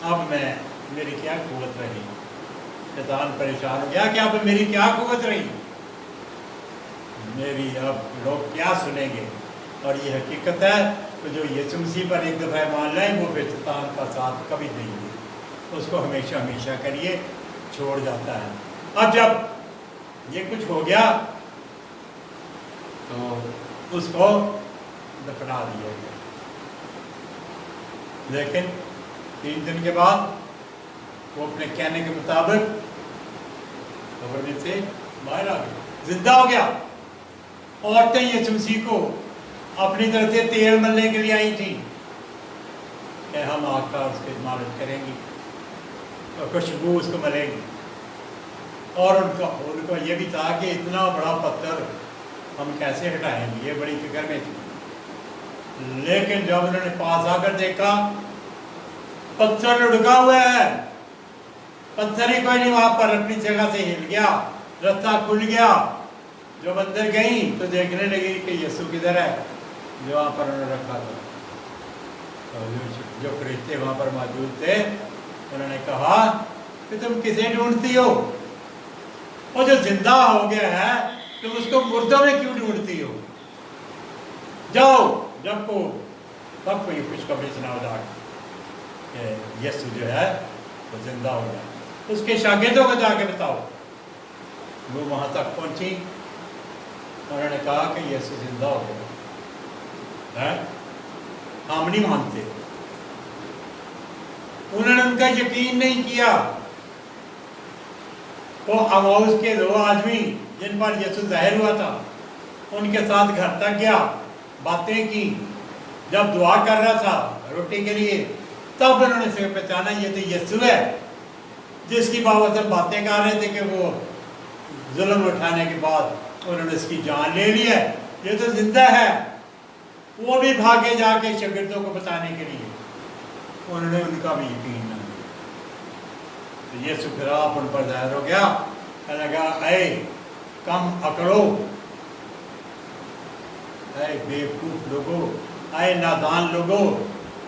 اب میری کیا قوت رہی؟ شیطان پریشان ہو گیا کہ اب میری کیا قوت رہی، میری اب لوگ کیا سنیں گے؟ اور یہ حقیقت ہے کہ جو یسوع مسیح پر ایک دفعہ مان لائے وہ پھر شیطان کا ساتھ کبھی نہیں دے، اس کو ہمیشہ ہمیشہ کے لیے چھوڑ جاتا ہے۔ اب جب یہ کچھ ہو گیا تو اس کو دفنا دیا گیا، لیکن 3 دن کے بعد وہ اپنے کہنے کے مطابق قبر میں سے باہر آ گیا، زندہ ہو گیا۔ عورتیں یسوع مسیح کو اپنی طرف سے تیل ملنے کے لیے آئی تھیں کہ ہم آ کر اس کی عمارت کریں گی اور خوشبو اس کو ملے گی، اور ان کو یہ بھی تھا کہ اتنا بڑا پتھر ہم کیسے ہٹائیں گے، یہ بڑی فکر میں تھی۔ لیکن جب انہوں نے پاس آ کر دیکھا پتھر لڑکا ہوا ہے، پتھر ہی کوئی نہیں وہاں پر، اپنی جگہ سے ہل گیا، رستہ کھل گیا۔ جب اندر گئیں تو دیکھنے لگی کہ یسوع کدھر ہے جو وہاں پر انہوں نے رکھا تھا۔ جو فرشتے وہاں پر موجود تھے انہوں نے کہا کہ تم کسے ڈھونڈتی ہو؟ وہ جو زندہ ہو گیا ہے تم اس کو مردوں میں کیوں ڈھونڈتی ہو؟ جاؤ جب کو سب کو یہ خوشخبری سناؤ جا کہ یسوع جو ہے وہ زندہ ہو گیا، اس کے شاگردوں کو جا کے بتاؤ۔ وہ وہاں تک پہنچی، انہوں نے کہا کہ یسوع زندہ ہو گیا، ہم نہیں مانتے۔ انہوں نے ان کا یقین نہیں کیا۔ وہ اماؤس کے 2 آدمی جن پر یسوع ظاہر ہوا تھا ان کے ساتھ گھر تک گیا، باتیں کی، جب دعا کر رہا تھا روٹی کے لیے تب انہوں نے پہچانا یہ تو یسوع ہے جس کی بابت ہم باتیں کر رہے تھے کہ وہ ظلم اٹھانے کے بعد انہوں نے اس کی جان لے لی ہے، یہ تو زندہ ہے۔ وہ بھی بھاگے جا کے شاگردوں کو بتانے کے لیے، انہوں نے ان کا بھی یقین نہ کیا۔ تو یسوع پھر آپ ان پر ظاہر ہو گیا، کہنے لگا اے کم عقلو، اے بیوقوف لوگو، اے نادان لوگو،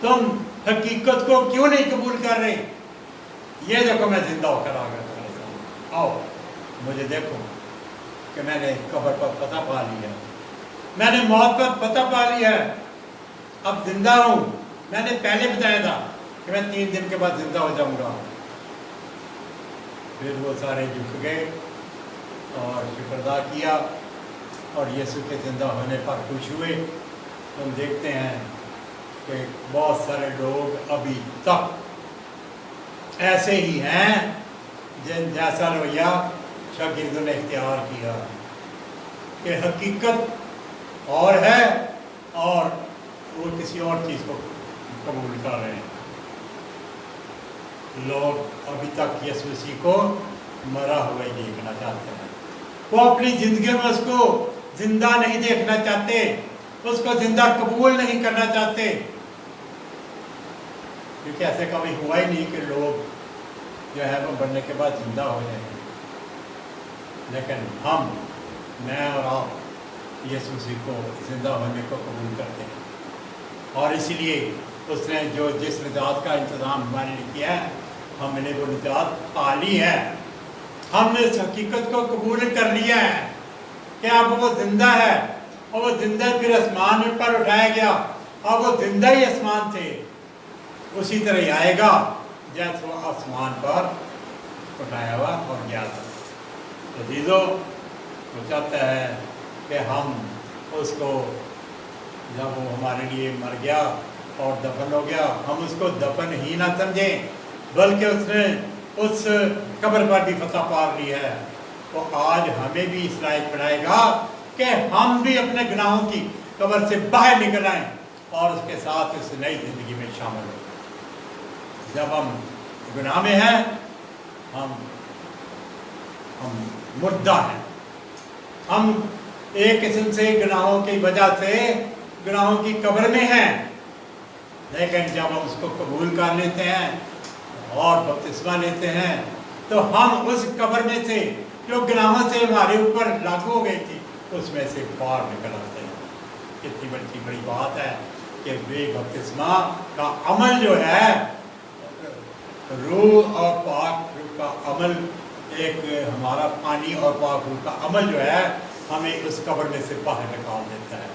تم حقیقت کو کیوں نہیں قبول کر رہے؟ یہ دیکھو میں زندہ ہو کر آ گیا، آؤ مجھے دیکھو کہ میں نے قبر پر فتح پا لی ہے، میں نے موت پر فتح پا لی ہے، اب زندہ ہوں. میں نے پہلے بتایا تھا کہ میں 3 دن کے بعد زندہ ہو جاؤں گا. پھر وہ سارے جھک گئے اور شکر ادا کیا اور یسوع کے زندہ ہونے پر خوش ہوئے. ہم دیکھتے ہیں کہ بہت سارے لوگ ابھی تک ایسے ہی ہیں جن جیسا رویہ شاگردوں نے اختیار کیا کہ حقیقت اور ہے اور وہ کسی اور چیز کو قبول کر رہے ہیں. لوگ ابھی تک یسوع مسیح کو مرا ہوا ہی دیکھنا چاہتے ہیں. وہ اپنی زندگی میں اس کو زندہ نہیں دیکھنا چاہتے, اس کو زندہ قبول نہیں کرنا چاہتے, کیونکہ ایسے کبھی ہوا ہی نہیں کہ لوگ جو ہے وہ مرنے کے بعد زندہ ہو جائیں. لیکن ہم, میں اور آپ یسوع مسیح کو زندہ ہونے کو قبول کرتے ہیں, اور اسی لیے اس نے جو جس نجات کا انتظام ہمارے لیے کیا ہے, ہم نے وہ نجات پا لی ہے. ہم نے اس حقیقت کو قبول کر لیا ہے کہ اب وہ زندہ ہے, اور وہ زندہ پھر آسمان پر اٹھایا گیا, اور وہ زندہ ہی آسمان تھے, اسی طرح ہی آئے گا جیسے وہ آسمان پر اٹھایا ہوا اور گیا تھا. عزیزو, وہ چاہتا ہے کہ ہم اس کو, جب وہ ہمارے لیے مر گیا اور دفن ہو گیا, ہم اس کو دفن ہی نہ سمجھیں, بلکہ اس نے اس قبر پر بھی فتح پا لی ہے. وہ آج ہمیں بھی اس لائق بنائے گا کہ ہم بھی اپنے گناہوں کی قبر سے باہر نکل آئیں اور اس کے ساتھ اس نئی زندگی میں شامل ہوں. جب ہم گناہ میں ہیں, ہم مردہ ہیں. ہم ایک قسم سے گناہوں کی وجہ سے گناہوں کی قبر میں ہیں. لیکن جب ہم اس کو قبول کر لیتے ہیں اور بپتسمہ لیتے ہیں, تو ہم اس قبر میں سے جو گناہوں سے ہمارے اوپر لاگو ہو گئی تھی, اس میں سے باہر نکل آتے ہیں. کتنی بڑی بات ہے کہ بے بپتسمہ کا عمل جو ہے, روح اور پاک روح کا عمل, ایک ہمارا پانی اور پاک روح کا عمل جو ہے, ہمیں اس قبر میں سے باہر نکال دیتا ہے,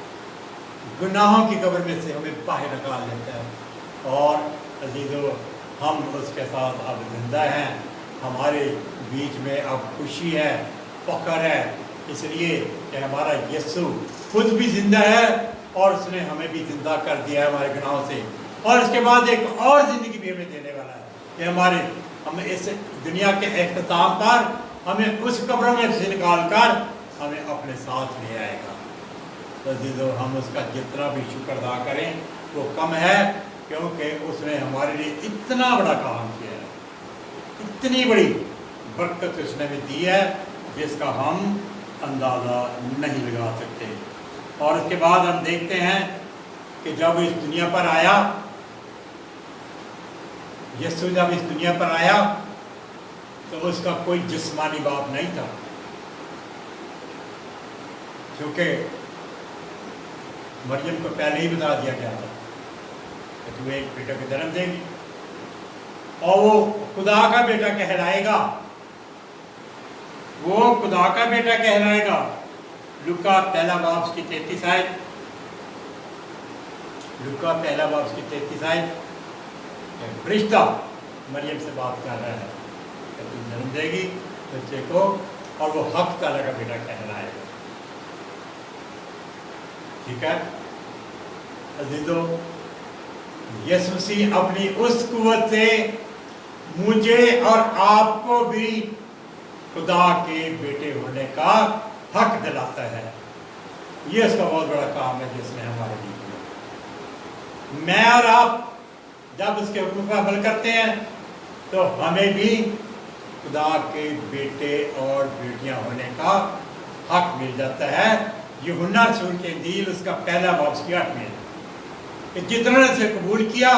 گناہوں کی قبر میں سے ہمیں باہر نکال دیتا ہے. اور عزیزو, ہم اس کے ساتھ اب زندہ ہیں, ہمارے بیچ میں اب خوشی ہے, فخر ہے, اس لیے کہ ہمارا یسوع خود بھی زندہ ہے اور اس نے ہمیں بھی زندہ کر دیا ہے ہمارے گناہوں سے. اور اس کے بعد ایک اور زندگی بھی ہمیں دینے والا ہے کہ ہم اس دنیا کے اختتام پر ہمیں اس قبروں میں سے نکال کر ہمیں اپنے ساتھ لے آئے گا. عزیزو, ہم اس کا جتنا بھی شکر ادا کریں وہ کم ہے, کیونکہ اس نے ہمارے لیے اتنا بڑا کام کیا ہے, اتنی بڑی برکت اس نے ہمیں دی ہے جس کا ہم اندازہ نہیں لگا سکتے. اور اس کے بعد ہم دیکھتے ہیں کہ جب اس دنیا پر آیا, یسوع جب اس دنیا پر آیا تو اس کا کوئی جسمانی باپ نہیں تھا, کیونکہ مریم کو پہلے ہی بتا دیا گیا تھا کہ تم ایک بیٹا کو جنم دے گی اور وہ خدا کا بیٹا کہلائے گا, وہ خدا کا بیٹا کہلائے گا. لوکا پہلا باب اس کی 33 آیت, لوکا پہلا باب اس کی 33 آیت, فرشتہ مریم سے بات کر رہا ہے کہ تم جنم دے گی بچے کو اور وہ حق تعالیٰ کا بیٹا کہلائے گا. ٹھیک ہے عزیزو, یسوع مسیح اپنی اس قوت سے مجھے اور آپ کو بھی خدا کے بیٹے ہونے کا حق دلاتا ہے. یہ اس کا بہت بڑا کام ہے جس نے ہمارے لیے کیا. میں اور آپ جب اس کے حکم پر عمل کرتے ہیں تو ہمیں بھی خدا کے بیٹے اور بیٹیاں ہونے کا حق مل جاتا ہے. یوحنا رسول کے انجیل اس کا پہلا باب اس کی 8 میں کہ جتنے نے سے قبول کیا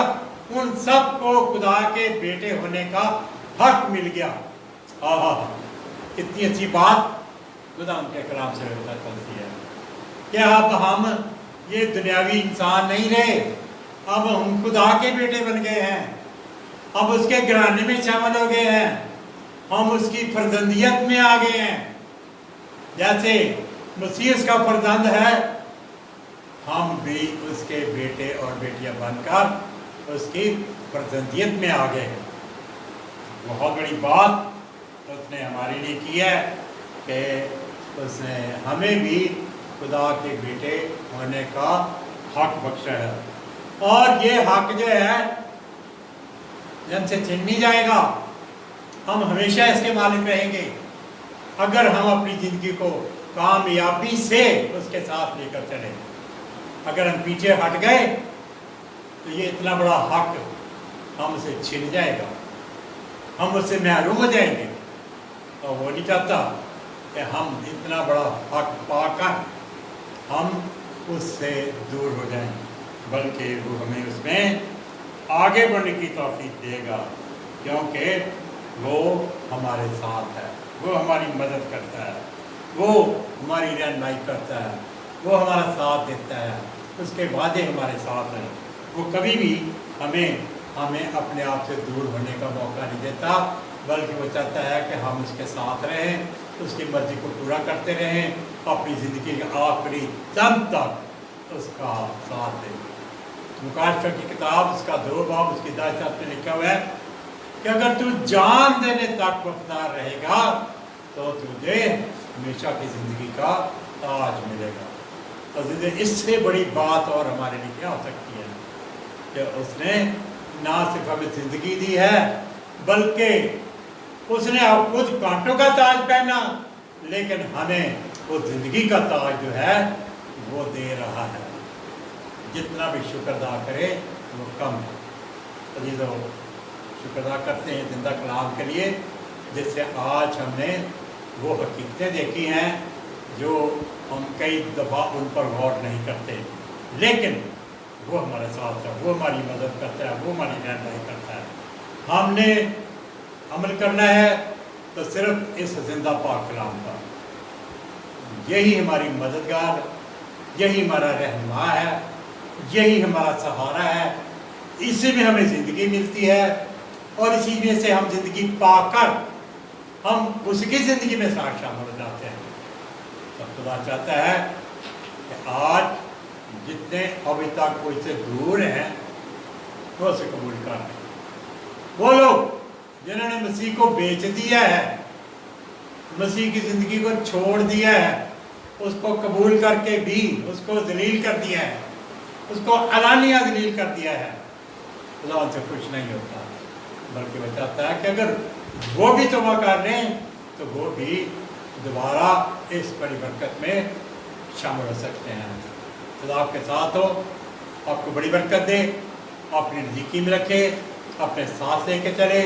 ان سب کو خدا کے بیٹے ہونے کا حق مل گیا. کتنی اچھی بات خدا ان کے کلام سے پتہ چلتی ہے کہ اب ہم یہ دنیاوی انسان نہیں رہے, اب ہم خدا کے بیٹے بن گئے ہیں, اب اس کے گھرانے میں شامل ہو گئے ہیں, ہم اس کی فرزندیت میں آ گئے ہیں. جیسے مسیح اس کا فرزند ہے ہم بھی اس کے بیٹے اور بیٹیاں بن کر اس کی فرزندیت میں آ گئے ہیں۔ بہت بڑی بات اس نے ہمارے لیے کی ہے کہ اس نے ہمیں بھی خدا کے بیٹے ہونے کا حق بخشا ہے، اور یہ حق جو ہے جن سے چھن نہیں جائے گا۔ ہم ہمیشہ اس کے مالک رہیں گے اگر ہم اپنی زندگی کو کامیابی سے اس کے ساتھ لے کر چلیں۔ اگر ہم پیچھے ہٹ گئے تو یہ اتنا بڑا حق ہم سے چھن جائے گا، ہم اس سے محروم ہو جائیں گے، اور وہ نہیں چاہتا کہ ہم اتنا بڑا حق پا کر ہم اس سے دور ہو جائیں، بلکہ وہ ہمیں اس میں آگے بڑھنے کی توفیق دے گا، کیونکہ وہ ہمارے ساتھ ہے، وہ ہماری مدد کرتا ہے، وہ ہماری رہنمائی کرتا ہے، وہ ہمارا ساتھ دیتا ہے، اس کے وعدے ہمارے ساتھ ہیں۔ وہ کبھی بھی ہمیں اپنے آپ سے دور ہونے کا موقع نہیں دیتا، بلکہ وہ چاہتا ہے کہ ہم اس کے ساتھ رہیں، اس کی مرضی کو پورا کرتے رہیں، اپنی زندگی کے آخری دم تک اس کا ساتھ دیں۔ مکاشفہ کی کتاب اس کا 2 باب اس کی 10 میں لکھا ہوا ہے کہ اگر تو جان دینے تک وفادار رہے گا تو تجھے ہمیشہ کی زندگی کا تاج ملے گا۔ اور اس سے بڑی بات اور ہمارے لیے کیا ہو سکتی ہے کہ اس نے نہ صرف ہمیں زندگی دی ہے، بلکہ اس نے اب خود کانٹوں کا تاج پہنا، لیکن ہمیں وہ زندگی کا تاج جو ہے وہ دے رہا ہے۔ جتنا بھی شکر ادا کرے وہ کم ہے۔ عزیزو، شکر ادا کرتے ہیں زندہ کلام کے لیے، جس سے آج ہم نے وہ حقیقتیں دیکھی ہیں جو ہم کئی دفعہ ان پر غور نہیں کرتے، لیکن وہ ہمارے ساتھ ہے، وہ ہماری مدد کرتا ہے، وہ ہماری رہنمائی کرتا ہے۔ ہم نے عمل کرنا ہے تو صرف اس زندہ پاک کلام کا، یہی ہماری مددگار، یہی ہمارا رہنما ہے، یہی ہمارا سہارا ہے، اسی میں ہمیں زندگی ملتی ہے، اور اسی میں سے ہم زندگی پا کر ہم اس کی زندگی میں ساتھ شامل ہو جاتے ہیں۔ تو خدا چاہتا ہے کہ آج جتنے ابھی تک کوئی سے دور ہیں وہ اسے قبول کر لیں۔ وہ لوگ جنہوں نے مسیح کو بیچ دیا ہے، مسیح کی زندگی کو چھوڑ دیا ہے، اس کو قبول کر کے بھی اس کو ذلیل کر دیا ہے، اس کو علانیہ ذلیل کر دیا ہے، خدا ان سے خوش نہیں ہوتا، بلکہ وہ چاہتا ہے کہ اگر وہ بھی توبہ کر لیں تو وہ بھی دوبارہ اس بڑی برکت میں شامل ہو سکتے ہیں۔ خدا آپ کے ساتھ ہو، آپ کو بڑی برکت دے، اپنی نزدیکی میں رکھے، اپنے ساتھ لے کے چلے،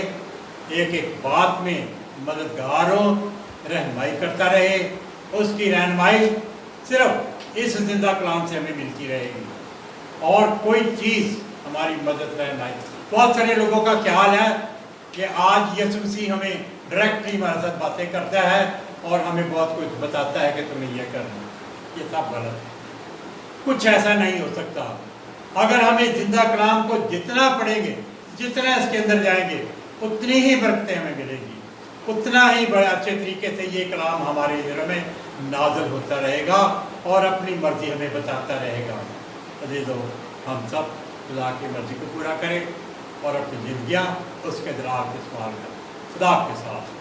ایک ایک بات میں مددگار ہو، رہنمائی کرتا رہے۔ اس کی رہنمائی صرف اس زندہ کلام سے ہمیں ملتی رہے گی، اور کوئی چیز ہماری مدد رہنمائی۔ بہت سارے لوگوں کا خیال ہے کہ آج یسوع مسیح ہمیں ڈائریکٹلی ہمارے ساتھ باتیں کرتا ہے اور ہمیں بہت کچھ بتاتا ہے کہ تمہیں یہ کرنا، یہ سب غلط ہے۔ کچھ ایسا نہیں ہو سکتا۔ اگر ہمیں زندہ کلام کو جتنا پڑھیں گے، جتنا اس کے اندر جائیں گے، اتنی ہی برکتیں ہمیں ملیں گی، اتنا ہی بڑے اچھے طریقے سے یہ کلام ہمارے دلوں میں نازل ہوتا رہے گا اور اپنی مرضی ہمیں بتاتا رہے گا۔ عزیزو، ہم سب خدا کی مرضی کو پورا کریں اور اپنی زندگیاں اس کے ذرا استعمال کریں۔ خدا کے ساتھ۔